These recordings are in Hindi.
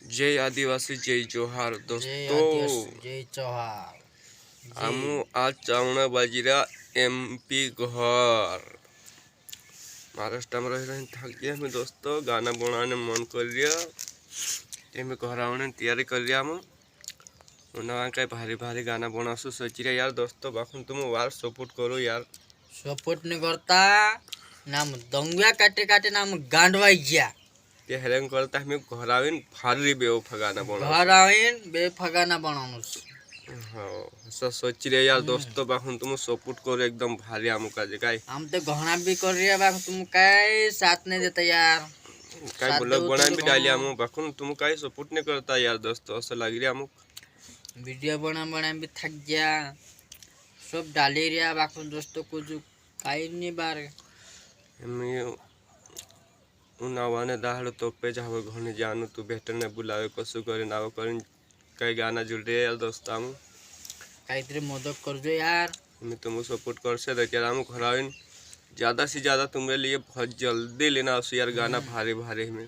जय आदिवासी जय जोहार जय दोस्तों। आदिवासी जय चौहान आमु जी। आज चावना बाजीरा एमपी घर महाराष्ट्र में रह थक गया हमें दोस्तों। गाना बनाने मन कर लिया घर आने तैयारी कर लिया हम कहीं भारी भारी गाना बनासु सोच रहा यार दोस्तों। बाखुन तुम वार सपोर्ट करो यार। सपोर्ट नहीं करता नाम दंगुआ काटे काटे नाम गांडवाई गया ते हेरेंग करता हमें घर आविन भारी बेवफा गाना घर बनासु। आइन बेफगाना बनाउनुस। हाँ सोच रहे यार दोस्तों। बाखुन तुम सपोर्ट करो एकदम भारी आमु का जगह हम तो घना भी कर रही है तुम काय साथ नहीं देता यार। काय साथ ब्लॉग दो बना तो भी डाली आमु बाखुन तुम काय सपोर्ट नहीं करता यार दोस्तों। ऐसा लग रहा आमु वीडियो बना भी थक गया सब डाली रहा बाकुन दोस्तों कुछ काई नहीं बार उन्हावाने दाहड़ तोपे जावे घने जानू तू भेटने बुलावे कसु करे नाव करिन कई गाना जुड़ रहे यार दोस्त आमु काहीतरी मदद कर दो यार। मैं तुम सपोर्ट कर से देखिए आमु घराविन ज़्यादा से ज़्यादा तुम्हारे लिए बहुत जल्दी लेना उस यार गाना भारी भारी में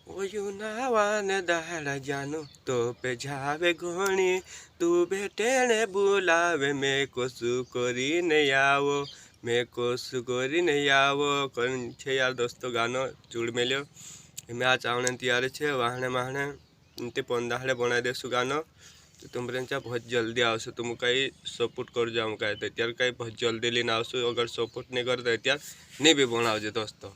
ओ युनावाने दाहड़ जानू तोपे जावे घने तू भेटने बुलावे मैं कसु करी नहीं आवो मैं कसु करी नहीं आवो कौन छे यार दोस्तों गानो जुड़ मेल्यो मैं आज आवने तैयारी छे वाहने माहने इनते पंदाहड़े बना देसु गानो तो तुम बहुत जल्दी आवशो। तुम कहीं सपोर्ट कर जाऊँ कहीं तो त्यार कहीं बहुत जल्दी लेना आवशो। अगर सपोर्ट नहीं कर तो त्यार नहीं भी बनाओ दोस्तों।